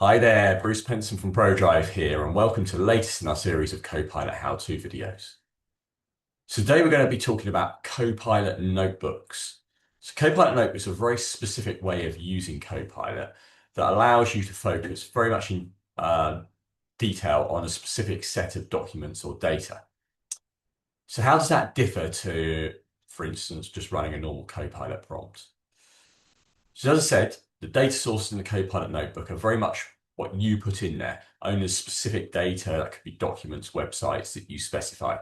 Hi there, Bruce Penson from ProDrive here, and welcome to the latest in our series of Copilot how-to videos. So today we're going to be talking about Copilot Notebooks. So Copilot Notebooks are a very specific way of using Copilot that allows you to focus very much in detail on a specific set of documents or data. So how does that differ to, for instance, just running a normal Copilot prompt? So as I said, the data sources in the Copilot notebook are very much what you put in there, only specific data, that could be documents, websites that you specify.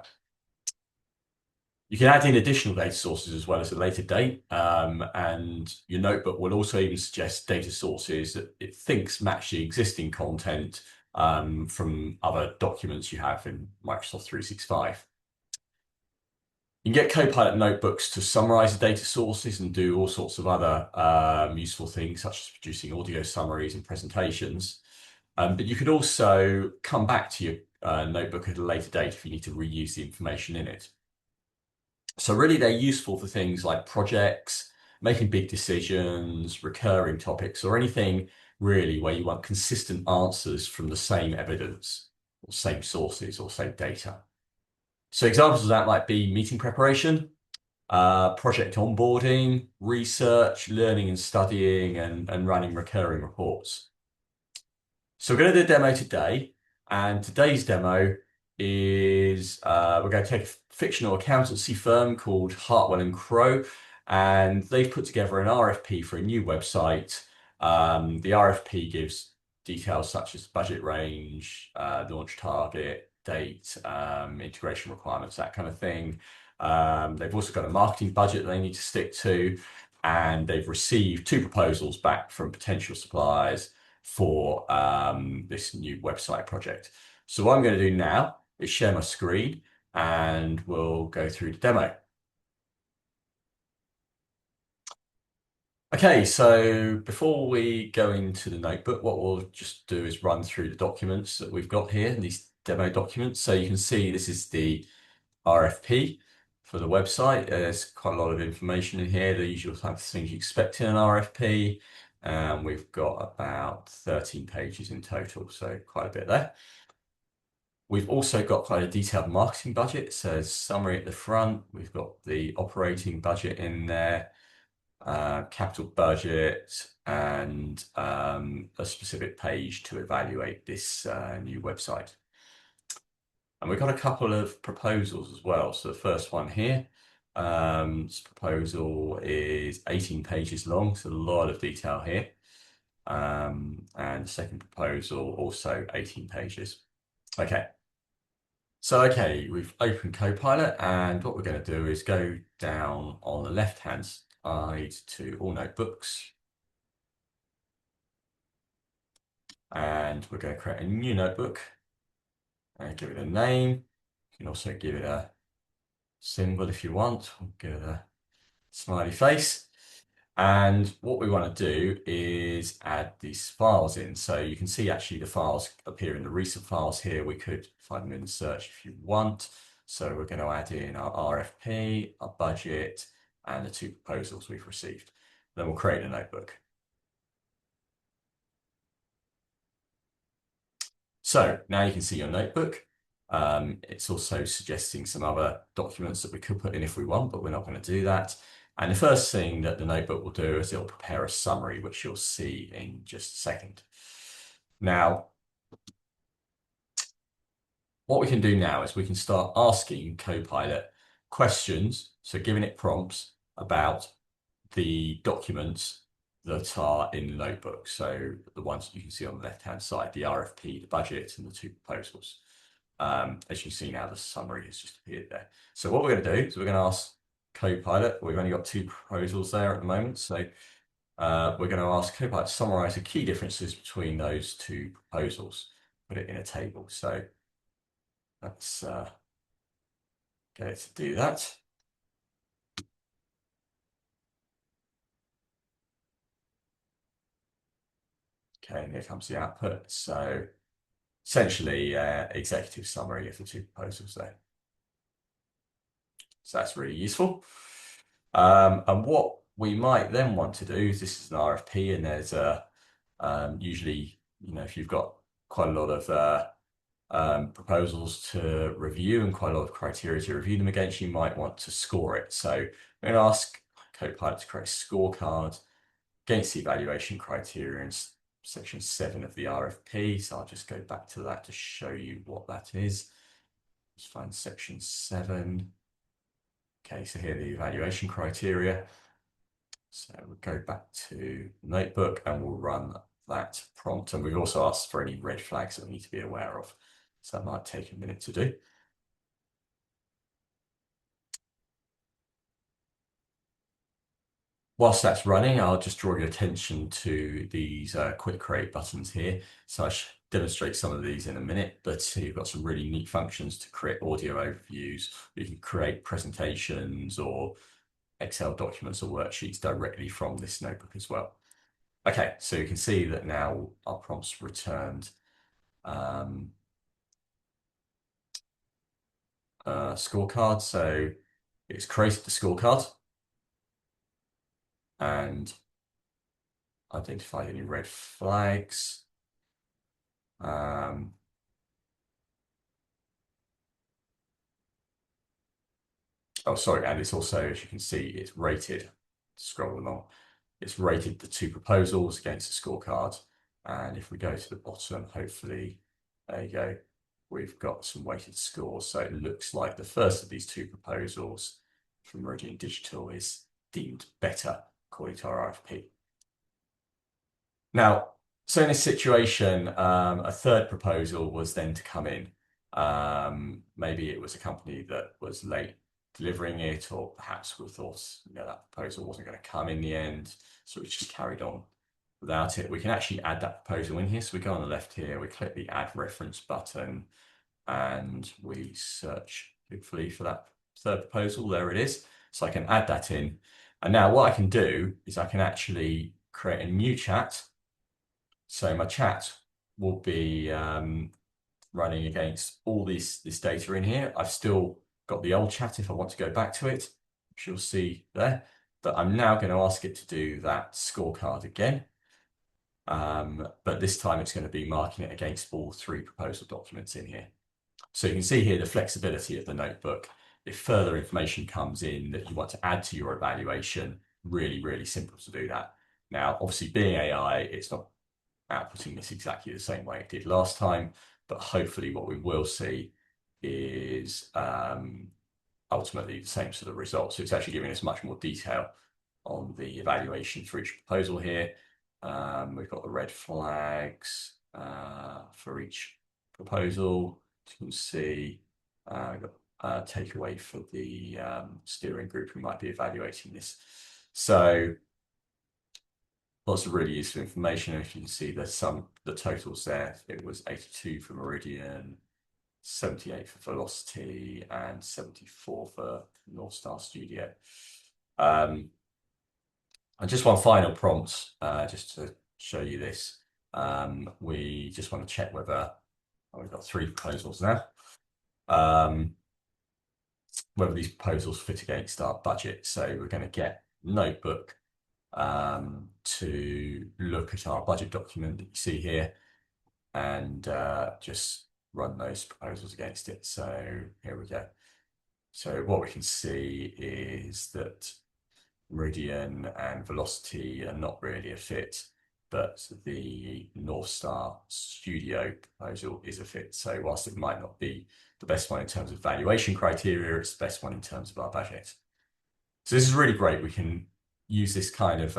You can add in additional data sources as well as a later date, and your notebook will also even suggest data sources that it thinks match the existing content from other documents you have in Microsoft 365. You can get Copilot notebooks to summarize the data sources and do all sorts of other useful things, such as producing audio summaries and presentations. But you could also come back to your notebook at a later date if you need to reuse the information in it. So really, they're useful for things like projects, making big decisions, recurring topics, or anything really where you want consistent answers from the same evidence, or same sources, or same data. So examples of that might be meeting preparation, project onboarding, research, learning and studying, and running recurring reports. So we're going to do a demo today, and today's demo is we're going to take a fictional accountancy firm called Hartwell and Crowe, and they've put together an RFP for a new website. The RFP gives details such as budget range, launch target, date, integration requirements, that kind of thing. They've also got a marketing budget they need to stick to, and they've received 2 proposals back from potential suppliers for this new website project. So what I'm going to do now is share my screen and we'll go through the demo. Okay, so before we go into the notebook, what we'll just do is run through the documents that we've got here, these demo documents. So you can see this is the RFP for the website. There's quite a lot of information in here, the usual type of things you expect in an RFP. We've got about 13 pages in total, so quite a bit there. We've also got quite a detailed marketing budget. It says summary at the front. We've got the operating budget in there, capital budget, and a specific page to evaluate this new website. And we've got a couple of proposals as well. So the first one here, this proposal is 18 pages long, so a lot of detail here. And the second proposal, also 18 pages. Okay. So, okay, we've opened Copilot, and what we're going to do is go down on the left-hand side to All Notebooks. And we're going to create a new notebook and give it a name. You can also give it a symbol if you want. We'll give it a smiley face. And what we want to do is add these files in. So you can see actually the files appear in the recent files here. We could find them in the search if you want. So we're going to add in our RFP, our budget, and the 2 proposals we've received. Then we'll create a notebook. So now you can see your notebook. It's also suggesting some other documents that we could put in if we want, but we're not going to do that. And the first thing that the notebook will do is it'll prepare a summary, which you'll see in just a second. Now, what we can do now is we can start asking Copilot questions, so giving it prompts about the documents that are in the notebook. So the ones that you can see on the left-hand side, the RFP, the budget, and the 2 proposals. As you see now, the summary has just appeared there. So what we're going to do is we're going to ask Copilot. We've only got 2 proposals there at the moment, so we're going to ask Copilot to summarize the key differences between those 2 proposals, put it in a table. So let's get it to do that. Okay, and here comes the output. So essentially, executive summary of the 2 proposals there. So that's really useful. And what we might then want to do is, this is an RFP, and there's usually if you've got quite a lot of proposals to review and quite a lot of criteria to review them against, you might want to score it. So I'm going to ask Copilot to create a scorecard against the evaluation criteria in section 7 of the RFP. So I'll just go back to that to show you what that is. Let's find section 7. Okay, so here are the evaluation criteria. So we'll go back to Notebook and we'll run that prompt. And we've also asked for any red flags that we need to be aware of. So that might take a minute to do. Whilst that's running, I'll just draw your attention to these quick create buttons here. So I should demonstrate some of these in a minute, but you've got some really neat functions to create audio overviews. You can create presentations or Excel documents or worksheets directly from this notebook as well. Okay, so you can see that now our prompts returned scorecard. So it's created the scorecard and identified any red flags. Oh, sorry, and it's also, as you can see, it's rated. Scroll along. It's rated the 2 proposals against the scorecard. And if we go to the bottom, hopefully, there you go, we've got some weighted scores. So it looks like the first of these 2 proposals from Meridian Digital is deemed better according to our RFP. Now, so in this situation, a third proposal was then to come in. Maybe it was a company that was late delivering it, or perhaps we thought that proposal wasn't going to come in the end, so we just carried on without it. We can actually add that proposal in here. So we go on the left here, we click the add reference button, and we search hopefully for that third proposal. There it is. So I can add that in. And now what I can do is I can actually create a new chat. So my chat will be running against all this data in here. I've still got the old chat if I want to go back to it, which you'll see there. But I'm now going to ask it to do that scorecard again. But this time it's going to be marking it against all 3 proposal documents in here. So you can see here the flexibility of the notebook. If further information comes in that you want to add to your evaluation, really, really simple to do that. Now, obviously being AI, it's not outputting this exactly the same way it did last time, but hopefully what we will see is ultimately the same sort of results. So it's actually giving us much more detail on the evaluation for each proposal here. We've got the red flags for each proposal. As you can see, we've got a takeaway for the steering group who might be evaluating this. So lots of really useful information. If you can see there's the totals there. It was 82 for Meridian, 78 for Velocity, and 74 for North Star Studio. And just one final prompt, just to show you this. We just want to check whether we've got 3 proposals now. Whether these proposals fit against our budget. So we're going to get Notebook to look at our budget document that you see here and just run those proposals against it. So here we go. So what we can see is that Meridian and Velocity are not really a fit, but the North Star Studio proposal is a fit. So whilst it might not be the best one in terms of valuation criteria, it's the best one in terms of our budget. So this is really great. We can use this kind of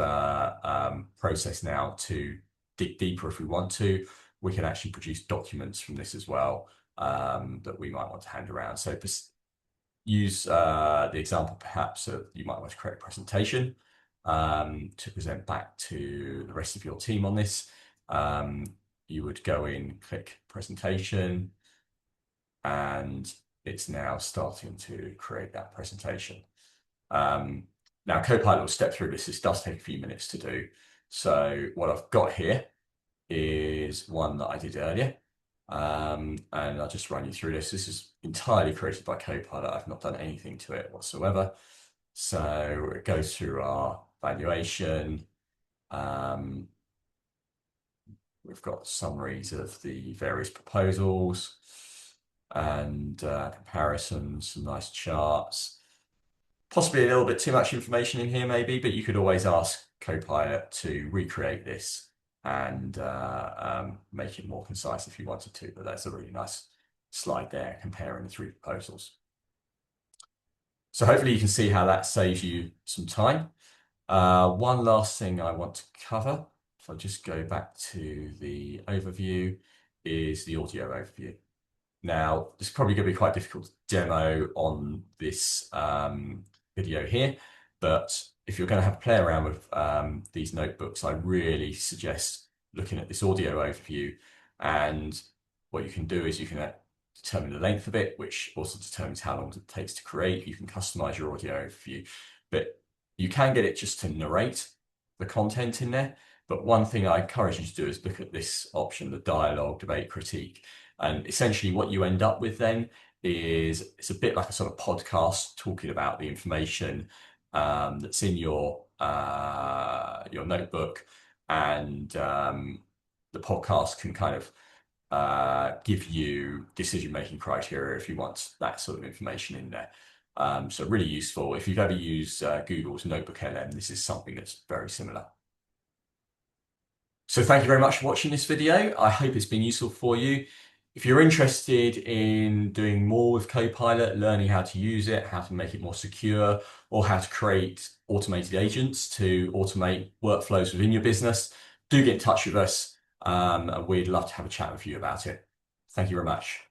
process now to dig deeper if we want to. We can actually produce documents from this as well that we might want to hand around. So use the example perhaps of you might want to create a presentation to present back to the rest of your team on this. You would go in, click presentation, and it's now starting to create that presentation. Now Copilot will step through this. This does take a few minutes to do. So what I've got here is one that I did earlier. And I'll just run you through this. This is entirely created by Copilot. I've not done anything to it whatsoever. So it goes through our valuation. we've got summaries of the various proposals and comparisons, some nice charts. Possibly a little bit too much information in here maybe, but you could always ask Copilot to recreate this and make it more concise if you wanted to, but that's a really nice slide there comparing the three proposals. So hopefully you can see how that saves you some time. One last thing I want to cover, if I just go back to the overview, is the audio overview. Now, this is probably going to be quite difficult to demo on this video here, but if you're going to have a play around with these notebooks, I really suggest looking at this audio overview. And what you can do is you can determine the length of it, which also determines how long it takes to create. You can customize your audio overview, but you can get it just to narrate the content in there. But one thing I encourage you to do is look at this option, the dialogue, debate, critique. And essentially what you end up with then is it's a bit like a sort of podcast talking about the information that's in your notebook, and the podcast can kind of give you decision-making criteria if you want that sort of information in there. So really useful. If you've ever used Google's Notebook LM, this is something that's very similar. So thank you very much for watching this video. I hope it's been useful for you. If you're interested in doing more with Copilot, learning how to use it, how to make it more secure, or how to create automated agents to automate workflows within your business, do get in touch with us, and we'd love to have a chat with you about it. Thank you very much.